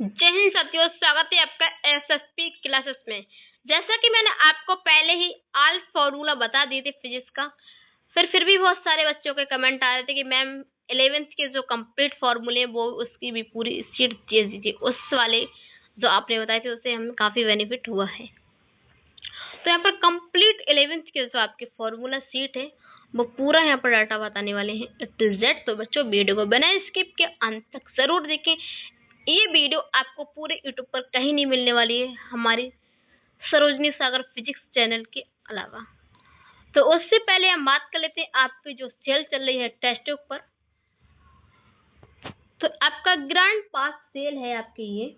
जय हिंद साथियों, स्वागत है आपका एसएसपी क्लासेस में। जैसा कि मैंने आपको पहले ही ऑल फॉर्मूला बता दिए थे फिजिक्स का, फिर भी बहुत सारे बच्चों के कमेंट आ रहे थे कि मैम 11th के जो कंप्लीट फॉर्मूले हैं वो उसकी भी पूरी शीट दे दीजिए। उस वाले जो आपने बताए थे उससे हमें काफ़ी बेनिफिट हुआ है। तो यहाँ पर कंप्लीट 11th के जो आपके फॉर्मूला शीट है वो पूरा यहाँ पर डाटा बताने वाले हैं A to Z। तो बच्चों वीडियो को बिना स्किप के अंत तक जरूर देखें। ये वीडियो आपको पूरे यूट्यूब पर कहीं नहीं मिलने वाली है हमारी सरोजनी सागर फिजिक्स चैनल के अलावा। तो उससे पहले हम बात कर लेते हैं आपकी जो सेल चल रही है टेस्ट बुक पर। तो आपका ग्रैंड पास सेल है आपकी ये,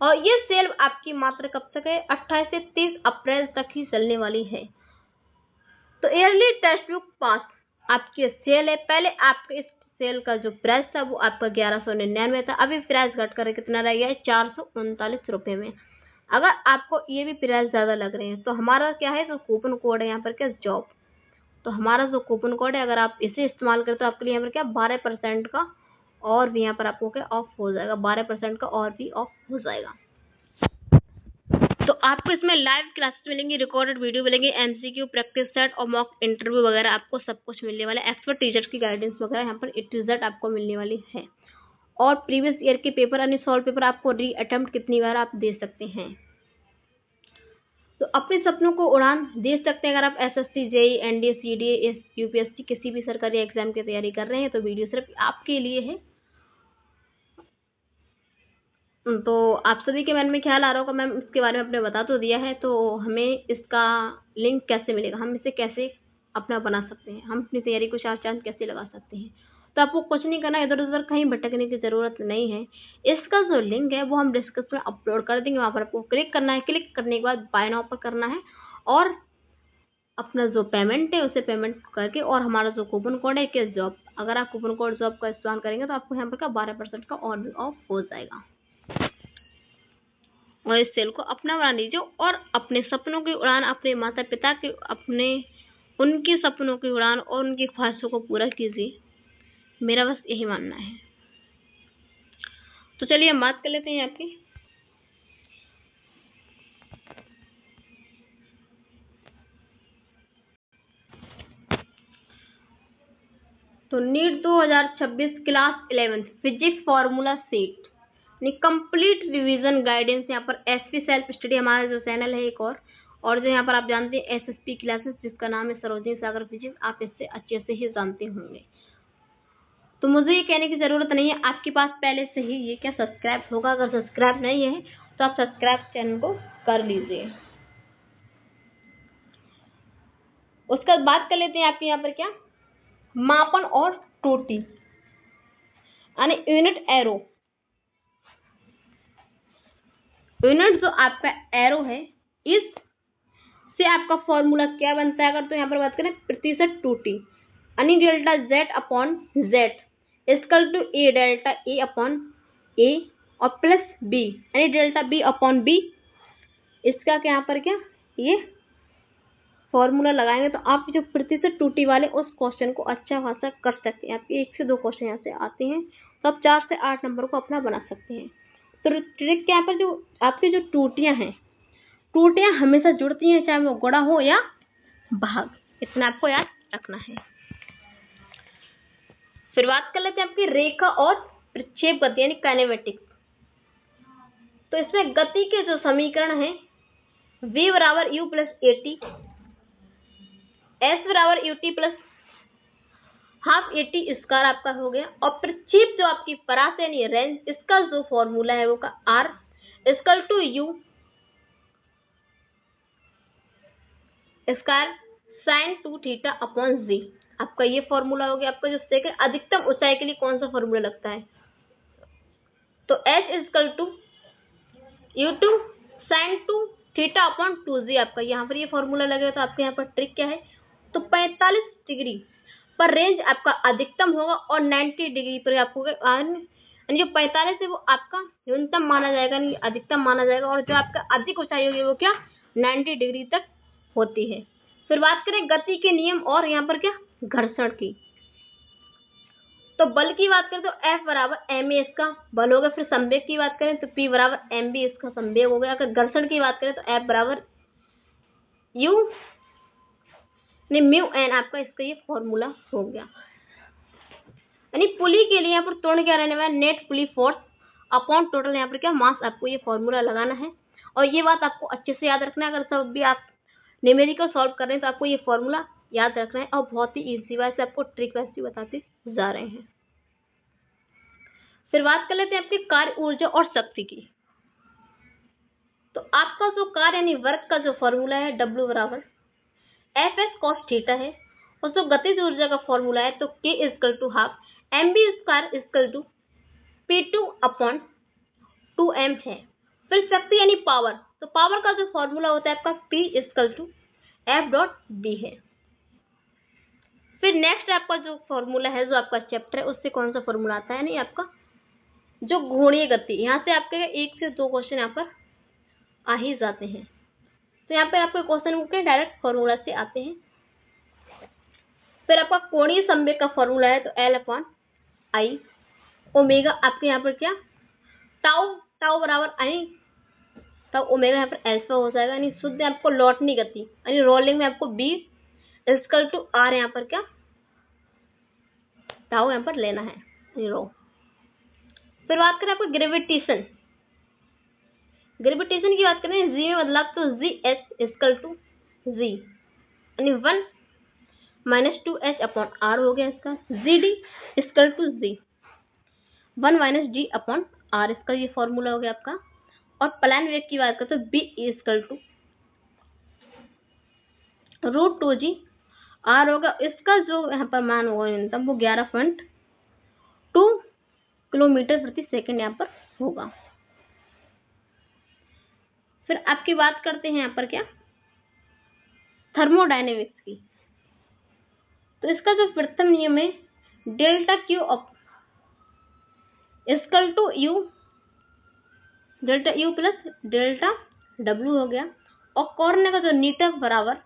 और ये सेल आपकी मात्र कब तक है? 28 से 30 अप्रैल तक ही चलने वाली है। तो ईयरली टेक्स्ट बुक पास आपकी सेल है। पहले आपके इस सेल का जो प्राइस था वो आपका 1199 था, अभी प्राइस घट कर कितना रह गया है? 439 रुपये में। अगर आपको ये भी प्राइस ज़्यादा लग रहे हैं तो हमारा क्या है, जो कूपन कोड है यहाँ पर क्या, जॉब। तो हमारा जो कूपन कोड है, अगर आप इसे इस्तेमाल करें तो आपके लिए यहाँ पर क्या 12% का और भी यहाँ पर आपको क्या ऑफ हो जाएगा, 12% का और भी ऑफ हो जाएगा। तो आपको इसमें लाइव क्लासेस मिलेंगी, रिकॉर्डेड वीडियो मिलेंगे, एमसीक्यू, प्रैक्टिस सेट और मॉक इंटरव्यू वगैरह आपको सब कुछ मिलने वाला है। एक्सपर्ट टीचर्स की गाइडेंस वगैरह यहाँ पर A to Z आपको मिलने वाली है। और प्रीवियस ईयर के पेपर अनसॉल्व पेपर आपको री अटेम्प्ट कितनी बार आप दे सकते हैं। तो अपने सपनों को उड़ान दे सकते हैं। अगर आप SSC, JEE, NDA, CDA, UPSC किसी भी सरकारी एग्जाम की तैयारी कर रहे हैं तो वीडियो सिर्फ आपके लिए है। तो आप सभी के मन में ख्याल आ रहा होगा मैम इसके बारे में आपने बता तो दिया है, तो हमें इसका लिंक कैसे मिलेगा, हम इसे कैसे अपना बना सकते हैं, हम अपनी तैयारी को चार चांद कैसे लगा सकते हैं। तो आपको कुछ नहीं करना, इधर उधर कहीं भटकने की ज़रूरत नहीं है। इसका जो लिंक है वो हम डिस्क्रिप्शन में अपलोड कर देंगे, वहाँ पर आपको क्लिक करना है। क्लिक करने के बाद बाय नाउ पर करना है और अपना जो पेमेंट है उसे पेमेंट करके, और हमारा जो कूपन कोड है कि जॉब, अगर आप कूपन कोड जॉब का इस्तेमाल करेंगे तो आपको यहाँ पर का 12% का और भी ऑफ हो जाएगा। और इस सेल को अपना बना लीजिए और अपने सपनों की उड़ान, अपने माता पिता के, अपने उनके सपनों की उड़ान और उनकी ख्वाहिशों को पूरा कीजिए। मेरा बस यही मानना है। तो चलिए हम बात कर लेते हैं आपकी तो NEET 2026 class 11 physics formula set complete revision guidance. यहाँ पर एसपी सेल्फ स्टडी हमारा जो चैनल है एक और जो यहाँ पर आप जानते हैं एसएसपी क्लासेस, जिसका नाम है सरोजनी सागर फिजिक्स, आप इससे अच्छे से ही जानते होंगे। तो मुझे ये कहने की ज़रूरत नहीं है, आपके पास पहले से ही ये क्या सब्सक्राइब होगा। अगर सब्सक्राइब नहीं है तो आप सब्सक्राइब चैनल को कर लीजिए। उसके बाद बात कर लेते हैं आपके यहाँ पर क्या, मापन और त्रुटि यानी यूनिट एरो। यूनिट जो आपका एरो है, इस से आपका फॉर्मूला क्या बनता है? अगर तो यहाँ पर बात करें प्रतिशत त्रुटि यानी delta Z upon Z equal to A delta A upon A और प्लस B यानी डेल्टा B अपॉन B। इसका क्या यहाँ पर क्या ये फॉर्मूला लगाएंगे तो आप जो प्रतिशत त्रुटि वाले उस क्वेश्चन को अच्छा खासा कर सकते हैं। आपके 1 से 2 क्वेश्चन यहाँ से आते हैं तो आप 4 से 8 नंबर को अपना बना सकते हैं। तो ट्रिक यहाँ पर जो आपकी जो त्रुटियाँ हैं, त्रुटियाँ हमेशा जुड़ती हैं, चाहे वो गुणा हो या भाग, इतना आपको याद रखना है। फिर बात कर लेते हैं आपकी रेखा और प्रक्षेप गति यानी काइनेमेटिक्स। तो इसमें गति के जो समीकरण है v बराबर u प्लस AT, s बराबर UT plus half AT square आपका हो गया। और प्रक्षेप जो आपकी परास यानी रेंज, इसका जो फॉर्मूला है वो का R equal to U square sine 2 theta upon Z। आपका ये फॉर्मूला हो गया। आपका जो सेकंड अधिकतम ऊंचाई के लिए कौन सा फॉर्मूला लगता है, तो H equal to U2 sine 2 theta upon 2Z। आपका यहाँ पर ये फॉर्मूला लगेगा। तो आपके यहाँ पर ट्रिक क्या है, तो 45 डिग्री पर रेंज आपका अधिकतम होगा और 90 डिग्री पर आपको जो 45 है वो आपका न्यूनतम माना जाएगा, नहीं अधिकतम माना जाएगा, और जो आपका अधिक ऊंचाई होगी वो क्या 90 डिग्री तक होती है। फिर बात करें गति के नियम और यहाँ पर क्या घर्षण की, तो बल की बात करें तो F बराबर एम ए इसका बल हो गया। फिर संवेग की बात करें तो P बराबर एम बी इसका संवेग हो गया। अगर घर्षण की बात करें तो F बराबर यू नहीं म्यू एन आपका इसका ये फॉर्मूला हो गया। यानी पुली के लिए यहाँ पर त्वरण क्या रहने वाला है, नेट पुली फोर्स अपॉन टोटल यहाँ पर क्या मास, आपको ये फॉर्मूला लगाना है। और ये बात आपको अच्छे से याद रखना है। अगर सब भी आप न्यूमेरिकल सॉल्व कर रहे हैं तो आपको ये फॉर्मूला याद रखना है और बहुत ही इजी वे से आपको ट्रिक वैसे बताते जा रहे हैं। फिर बात कर लेते हैं आपकी कार्य ऊर्जा और शक्ति की। तो आपका जो कार्य यानी वर्क का जो फॉर्मूला है W बराबर एफ एस कॉस थीटा है। और जो गतिज ऊर्जा का फॉर्मूला है तो K equal to half m v square equal to P2 upon 2m है। फिर शक्ति यानी पावर, तो पावर का जो फॉर्मूला होता है आपका P equal to F dot D है। फिर नेक्स्ट आपका जो फॉर्मूला है, जो आपका चैप्टर है उससे कौन सा फॉर्मूला आता है, नहीं आपका जो घूर्णीय गति, यहाँ से आपके 1 से 2 क्वेश्चन यहाँ पर आ ही जाते हैं। तो यहाँ पे आपके क्वेश्चन के डायरेक्ट फॉर्मूला से आते हैं। फिर आपका कोणीय संवेग का फॉर्मूला है तो L अपॉन आई ओमेगा, आपके यहाँ पर क्या टाउ टाउ बराबर आई टाउ ओमेगा यहाँ पर अल्फा हो जाएगा। यानी शुद्ध आपको लौटनी गति यानी रोलिंग में आपको B इजकल टू R यहाँ पर क्या टाउ यहाँ पर लेना है रो। फिर बात करें आपको ग्रेविटेशन, ग्रेविटेशन की बात करें जी में बदलाव तो g h equal to g यानी 1 माइनस 2h अपॉन आर हो गया इसका। G d equal to g 1 minus g upon r, इसका ये फॉर्मूला हो गया आपका। और प्लान वेग की बात करें तो B is equal to √2g are होगा। इसका जो यहाँ पर मान होगा न्यूनतम वो 11.2 किलोमीटर प्रति सेकंड यहाँ पर होगा। फिर आपकी बात करते हैं यहाँ पर क्या थर्मोडायनेमिक्स की। तो इसका जो प्रथम नियम है delta Q equal to U delta U plus delta W हो गया। और कॉर्नर का जो नीटफ बराबर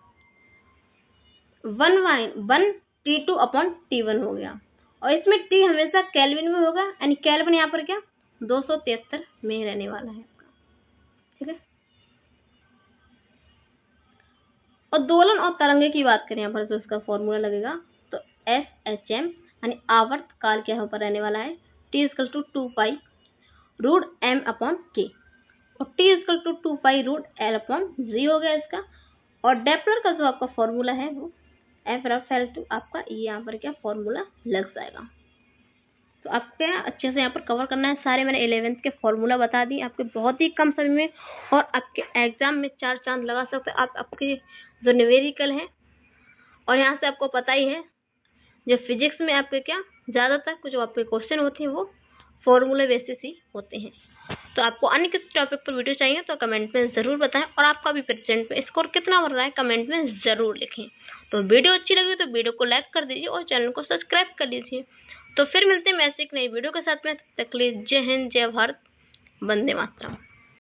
1 T2 अपॉन T1 हो गया। और इसमें T हमेशा केल्विन में होगा, यानी केल्विन यहाँ पर क्या 273 में रहने वाला है आपका, ठीक है। और दोलन और तरंगे की बात करें यहाँ पर तो इसका फॉर्मूला लगेगा तो SHM यानी आवर्त काल क्या यहाँ पर रहने वाला है T equal to 2 pi root M upon K और T equal to 2 pi root L upon G हो गया इसका। और डेप्लर का जो आपका फॉर्मूला है वो F रफ L2 आपका ये यहाँ पर क्या फॉर्मूला लग जाएगा। तो आपको अच्छे से यहाँ पर कवर करना है। सारे मैंने 11th के फॉर्मूला बता दिए आपके बहुत ही कम समय में, और आपके एग्जाम में 4 चांद लगा सकते हैं। आप आपके जो न्यूमेरिकल है और यहाँ से आपको पता ही है जो फिजिक्स में आपके क्या ज़्यादातर कुछ आपके क्वेश्चन होते हैं वो फॉर्मूले बेसिस ही होते हैं। तो आपको अन्य किस टॉपिक पर वीडियो चाहिए तो कमेंट में ज़रूर बताएं, और आपका भी प्रेजेंट में स्कोर कितना बन रहा है कमेंट में ज़रूर लिखें। तो वीडियो अच्छी लगी तो वीडियो को लाइक कर दीजिए और चैनल को सब्सक्राइब कर लीजिए। तो फिर मिलते हैं ऐसे एक नई वीडियो के साथ में। तब तक के लिए जय हिंद, जय भारत, वंदे मातरम।